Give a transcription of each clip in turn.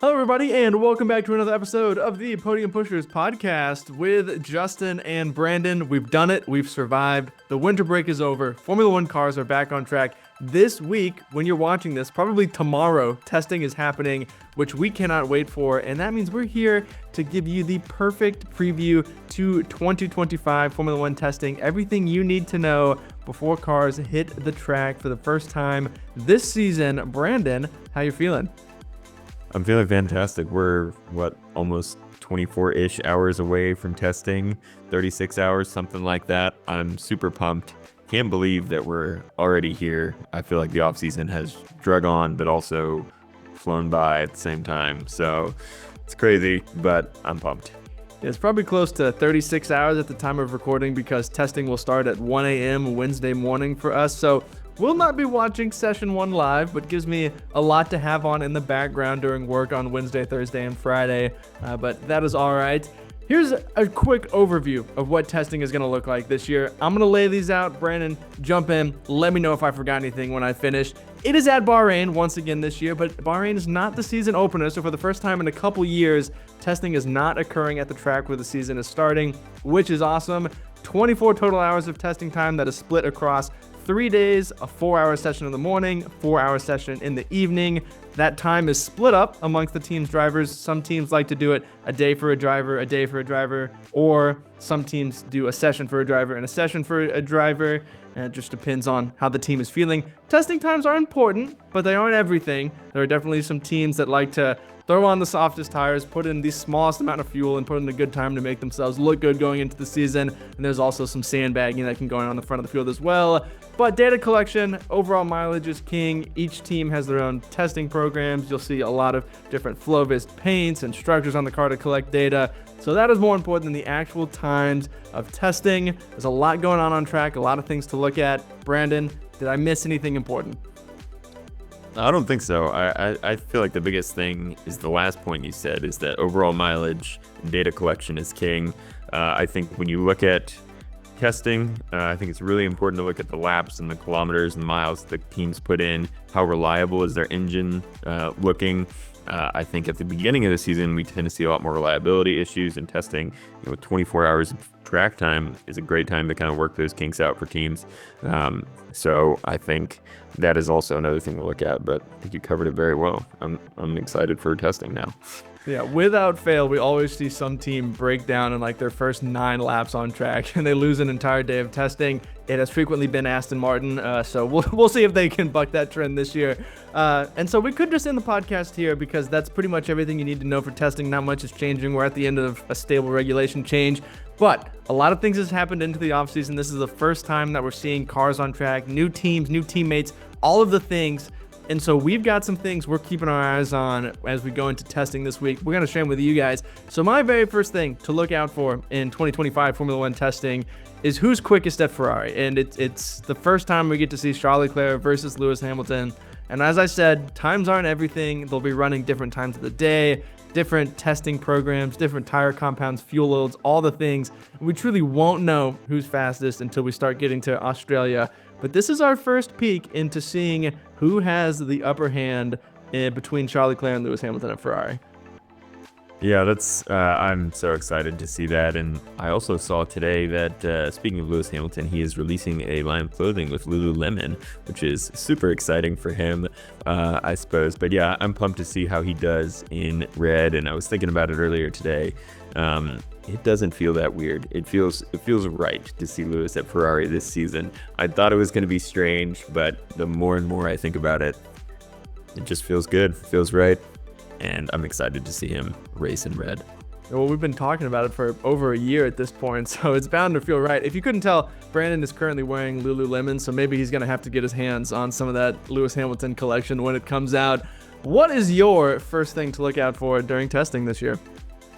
Hello, everybody, and welcome back to another episode of the Podium Pushers podcast with Justin and Brandon. We've done it. We've survived. The winter break is over. Formula One cars are back on track. This week, when you're watching this, probably tomorrow, testing is happening, which we cannot wait for. And that means we're here to give you the perfect preview to 2025 Formula One testing. Everything you need to know before cars hit the track for the first time this season. Brandon, how you feeling? I'm feeling fantastic. We're, almost 24-ish hours away from testing, 36 hours, something like that. I'm super pumped. Can't believe that we're already here. I feel like the off-season has drug on, but also flown by at the same time. So it's crazy, but I'm pumped. It's probably close to 36 hours at the time of recording because testing will start at 1 a.m. Wednesday morning for us. So we'll not be watching Session 1 live, but gives me a lot to have on in the background during work on Wednesday, Thursday, and Friday. But that is all right. Here's a quick overview of what testing is going to look like this year. I'm going to lay these out. Brandon, jump in. Let me know if I forgot anything when I finish. It is at Bahrain once again this year, but Bahrain is not the season opener. So for the first time in a couple years, testing is not occurring at the track where the season is starting, which is awesome. 24 total hours of testing time that is split across 3 days, a 4-hour session in the morning, 4-hour session in the evening. That time is split up amongst the team's drivers. Some teams like to do it a day for a driver, a day for a driver, or some teams do a session for a driver and a session for a driver. And it just depends on how the team is feeling. Testing times are important, but they aren't everything. There are definitely some teams that like to throw on the softest tires, put in the smallest amount of fuel, and put in a good time to make themselves look good going into the season. And there's also some sandbagging that can go on the front of the field as well. But data collection, overall mileage is king. Each team has their own testing programs. You'll see a lot of different flow-based paints and structures on the car to collect data. So that is more important than the actual times of testing. There's a lot going on track, a lot of things to look at. Brandon, did I miss anything important? I don't think so. I feel like the biggest thing is the last point you said, is that overall mileage and data collection is king. I think when you look at testing, I think it's really important to look at the laps and the kilometers and the miles the teams put in. How reliable is their engine looking? I think at the beginning of the season, we tend to see a lot more reliability issues in testing. 24 hours of track time is a great time to kind of work those kinks out for teams. So I think that is also another thing to look at, but I think you covered it very well. I'm excited for testing now. Yeah, without fail, we always see some team break down in like their first 9 laps on track, and they lose an entire day of testing. It has frequently been Aston Martin, so we'll see if they can buck that trend this year. And so we could just end the podcast here because that's pretty much everything you need to know for testing. Not much is changing. We're at the end of a stable regulation change, but a lot of things has happened into the offseason. This is the first time that we're seeing cars on track, new teams, new teammates, all of the things. And so we've got some things we're keeping our eyes on as we go into testing this week. We're going to share them with you guys. So my very first thing to look out for in 2025 Formula One testing is who's quickest at Ferrari. And it's the first time we get to see Charles Leclerc versus Lewis Hamilton. And as I said, times aren't everything. They'll be running different times of the day, different testing programs, different tire compounds, fuel loads, all the things. We truly won't know who's fastest until we start getting to Australia. But this is our first peek into seeing who has the upper hand between Charles Leclerc and Lewis Hamilton at Ferrari. Yeah, I'm so excited to see that. And I also saw today that, speaking of Lewis Hamilton, he is releasing a line of clothing with Lululemon, which is super exciting for him, I suppose. But yeah, I'm pumped to see how he does in red. And I was thinking about it earlier today. It doesn't feel that weird. It feels right to see Lewis at Ferrari this season. I thought it was going to be strange, but the more and more I think about it, it just feels good. It feels right. And I'm excited to see him race in red. Well, we've been talking about it for over a year at this point, so it's bound to feel right. If you couldn't tell, Brandon is currently wearing Lululemon, so maybe he's going to have to get his hands on some of that Lewis Hamilton collection when it comes out. What is your first thing to look out for during testing this year?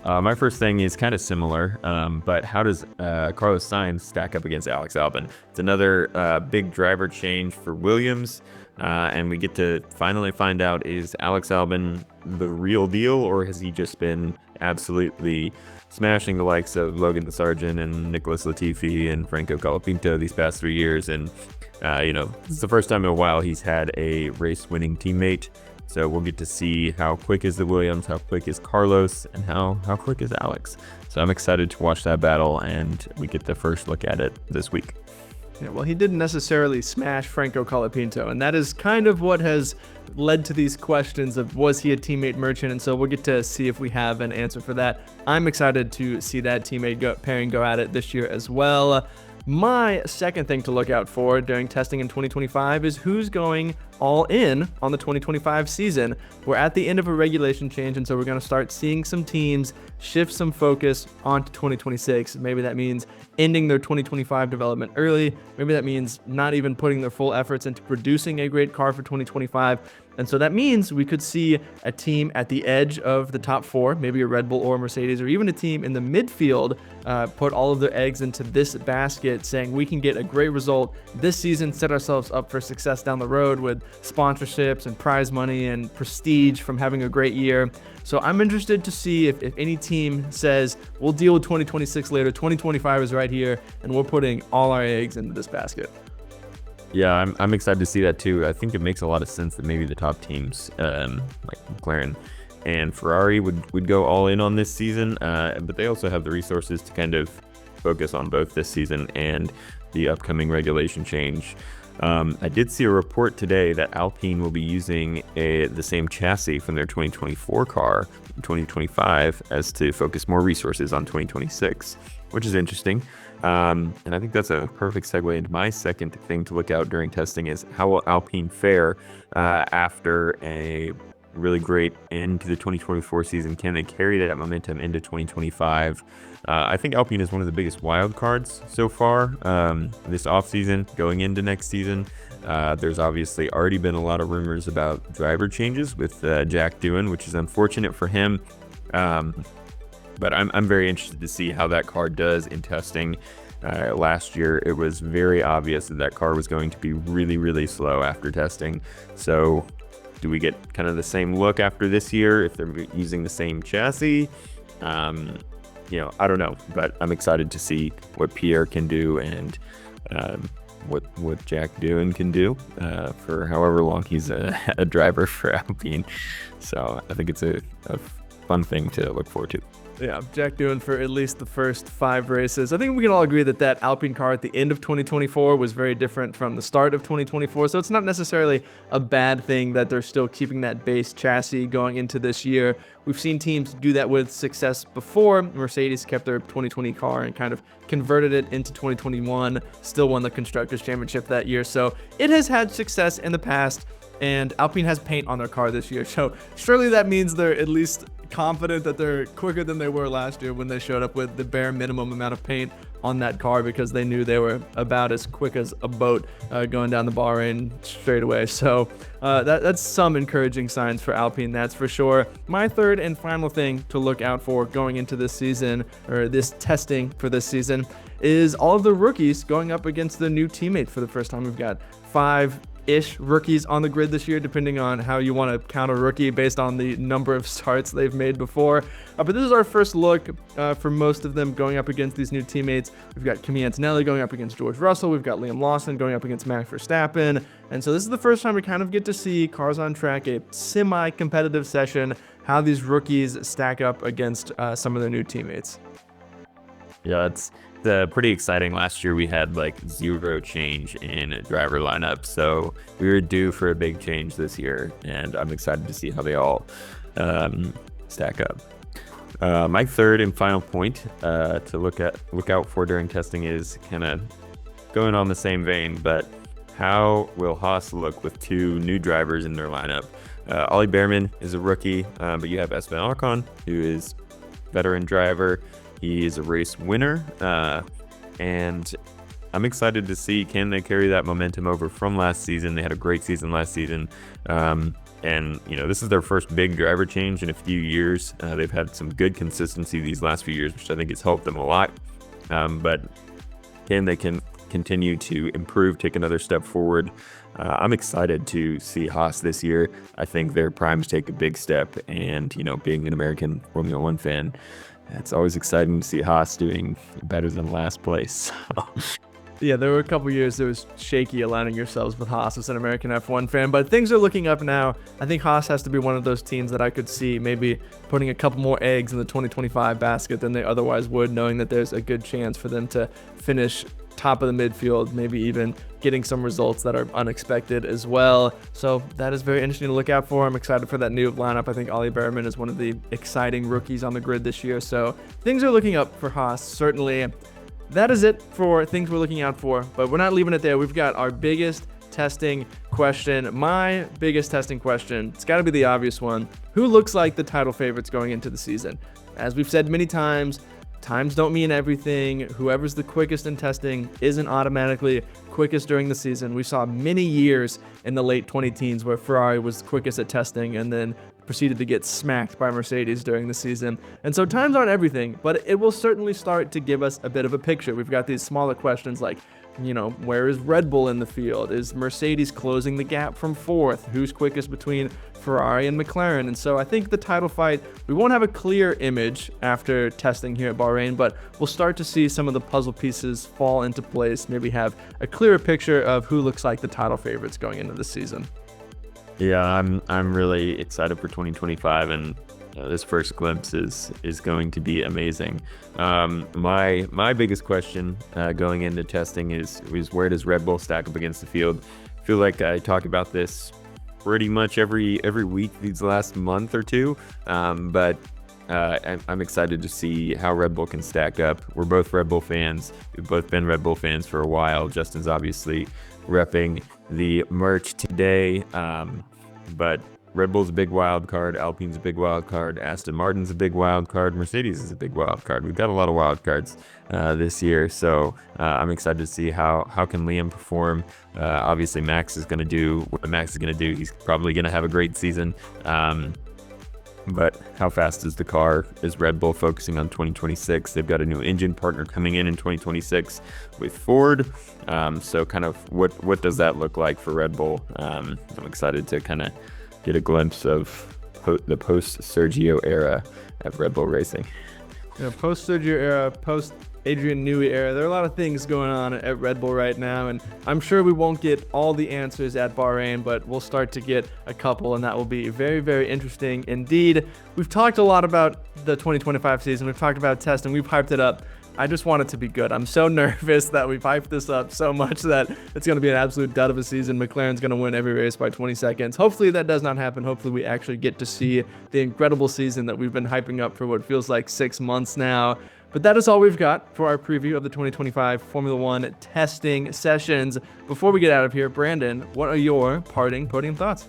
My first thing is kind of similar, but how does Carlos Sainz stack up against Alex Albon? It's another big driver change for Williams, and we get to finally find out, is Alex Albon the real deal, or has he just been absolutely smashing the likes of Logan Sargent and Nicholas Latifi and Franco Colapinto these past 3 years? And, it's the first time in a while he's had a race-winning teammate. So we'll get to see how quick is the Williams, how quick is Carlos, and how quick is Alex. So I'm excited to watch that battle, and we get the first look at it this week. Yeah, well, he didn't necessarily smash Franco Colapinto, and that is kind of what has led to these questions of was he a teammate merchant, and so we'll get to see if we have an answer for that. I'm excited to see that teammate pairing go at it this year as well. My second thing to look out for during testing in 2025 is who's going all in on the 2025 season. We're at the end of a regulation change, and so we're going to start seeing some teams shift some focus onto 2026. Maybe that means ending their 2025 development early. Maybe that means not even putting their full efforts into producing a great car for 2025. And so that means we could see a team at the edge of the top four, maybe a Red Bull or a Mercedes, or even a team in the midfield, put all of their eggs into this basket, saying we can get a great result this season, set ourselves up for success down the road with sponsorships and prize money and prestige from having a great year. So I'm interested to see if any team says, we'll deal with 2026 later, 2025 is right here, and we're putting all our eggs into this basket. Yeah, I'm excited to see that too. I think it makes a lot of sense that maybe the top teams, like McLaren and Ferrari, would go all in on this season, but they also have the resources to kind of focus on both this season and the upcoming regulation change. I did see a report today that Alpine will be using the same chassis from their 2024 car in 2025 as to focus more resources on 2026, which is interesting. And I think that's a perfect segue into my second thing to look out during testing is how will Alpine fare after a really great end to the 2024 season? Can they carry that momentum into 2025? I think Alpine is one of the biggest wild cards so far this offseason going into next season. There's obviously already been a lot of rumors about driver changes with Jack Doohan, which is unfortunate for him. But I'm very interested to see how that car does in testing. Last year, it was very obvious that car was going to be really, really slow after testing. So do we get kind of the same look after this year if they're using the same chassis? I don't know, but I'm excited to see what Pierre can do and what Jack Doohan can do for however long he's a driver for Alpine. So I think it's a fun thing to look forward to. Yeah, Jack Doohan for at least the first 5 races. I think we can all agree that Alpine car at the end of 2024 was very different from the start of 2024. So it's not necessarily a bad thing that they're still keeping that base chassis going into this year. We've seen teams do that with success before. Mercedes kept their 2020 car and kind of converted it into 2021, still won the Constructors' Championship that year. So it has had success in the past, and Alpine has paint on their car this year. So surely that means they're at least confident that they're quicker than they were last year when they showed up with the bare minimum amount of paint on that car, because they knew they were about as quick as a boat going down the Bahrain straight away. So that's some encouraging signs for Alpine, that's for sure. My third and final thing to look out for going into this season, or this testing for this season, is all of the rookies going up against the new teammate for the first time. We've got 5-ish rookies on the grid this year, depending on how you want to count a rookie based on the number of starts they've made before. But this is our first look for most of them going up against these new teammates. We've got Kimi Antonelli going up against George Russell. We've got Liam Lawson going up against Max Verstappen. And so this is the first time we kind of get to see Cars on Track, a semi-competitive session, how these rookies stack up against some of their new teammates. Yeah, it's pretty exciting. Last year we had like 0 change in a driver lineup, so we were due for a big change this year, and I'm excited to see how they all stack up. My third and final point to look out for during testing is kind of going on the same vein, but how will Haas look with 2 new drivers in their lineup? Ollie Behrman is a rookie, but you have Esteban Ocon, who is veteran driver. He is a race winner, and I'm excited to see, can they carry that momentum over from last season? They had a great season last season, and this is their first big driver change in a few years. They've had some good consistency these last few years, which I think has helped them a lot, but can they continue to improve, take another step forward? I'm excited to see Haas this year. I think their primes take a big step, and being an American Formula One fan, it's always exciting to see Haas doing better than last place. Yeah, there were a couple years it was shaky aligning yourselves with Haas as an American F1 fan, but things are looking up now. I think Haas has to be one of those teams that I could see maybe putting a couple more eggs in the 2025 basket than they otherwise would, knowing that there's a good chance for them to finish top of the midfield, maybe even getting some results that are unexpected as well. So that is very interesting to look out for. I'm excited for that new lineup. I think Ollie Behrman is one of the exciting rookies on the grid this year. So things are looking up for Haas, certainly. That is it for things we're looking out for, but we're not leaving it there. We've got our biggest testing question. My biggest testing question, it's got to be the obvious one. Who looks like the title favorites going into the season? As we've said many times, times don't mean everything. Whoever's the quickest in testing isn't automatically quickest during the season. We saw many years in the late 2010s where Ferrari was quickest at testing and then proceeded to get smacked by Mercedes during the season. And so times aren't everything, but it will certainly start to give us a bit of a picture. We've got these smaller questions like, where is Red Bull in the field? Is Mercedes closing the gap from fourth? Who's quickest between Ferrari and McLaren? And so I think the title fight, we won't have a clear image after testing here at Bahrain, but we'll start to see some of the puzzle pieces fall into place, maybe have a clearer picture of who looks like the title favorites going into the season. Yeah, I'm really excited for 2025, and this first glimpse is going to be amazing. My biggest question going into testing is where does Red Bull stack up against the field? I feel like I talk about this pretty much every week these last month or two, but I'm excited to see how Red Bull can stack up. We're both Red Bull fans. We've both been Red Bull fans for a while. Justin's obviously repping the merch today, but Red Bull's a big wild card, Alpine's a big wild card, Aston Martin's a big wild card, Mercedes is a big wild card. We've got a lot of wild cards this year, so I'm excited to see how can Liam perform. Obviously, Max is going to do what Max is going to do. He's probably going to have a great season. But how fast is the car? Is Red Bull focusing on 2026? They've got a new engine partner coming in 2026 with Ford. So kind of what does that look like for Red Bull? I'm excited to kind of get a glimpse of the post-Sergio era of Red Bull racing. Yeah, post-Sergio era, post-Adrian Newey era. There are a lot of things going on at Red Bull right now, and I'm sure we won't get all the answers at Bahrain, but we'll start to get a couple, and that will be very, very interesting indeed. We've talked a lot about the 2025 season. We've talked about testing. We've hyped it up. I just want it to be good. I'm so nervous that we've hyped this up so much that it's going to be an absolute dud of a season. McLaren's going to win every race by 20 seconds. Hopefully that does not happen. Hopefully we actually get to see the incredible season that we've been hyping up for what feels like 6 months now. But that is all we've got for our preview of the 2025 Formula One testing sessions. Before we get out of here, Brandon, what are your parting podium thoughts?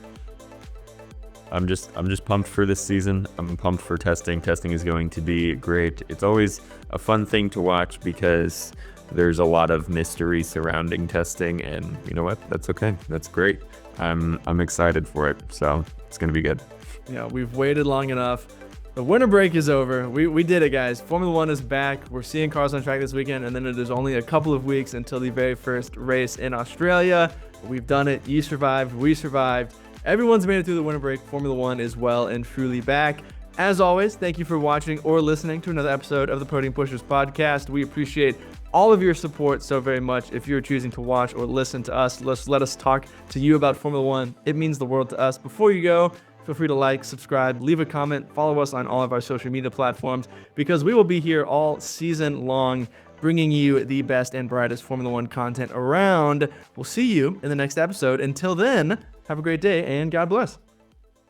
I'm just pumped for this season. I'm pumped for testing. Testing is going to be great. It's always a fun thing to watch because there's a lot of mystery surrounding testing, and you know what? That's okay. That's great. I'm excited for it. So it's going to be good. Yeah, we've waited long enough. The winter break is over. We did it, guys. Formula One is back. We're seeing cars on track this weekend, and then there's only a couple of weeks until the very first race in Australia. We've done it. You survived. We survived. Everyone's made it through the winter break. Formula One is well and truly back. As always, thank you for watching or listening to another episode of the Podium Pushers podcast. We appreciate all of your support so very much. If you're choosing to watch or listen to us, let us talk to you about Formula One. It means the world to us. Before you go, feel free to like, subscribe, leave a comment, follow us on all of our social media platforms, because we will be here all season long bringing you the best and brightest Formula One content around. We'll see you in the next episode. Until then, have a great day and God bless.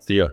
See ya.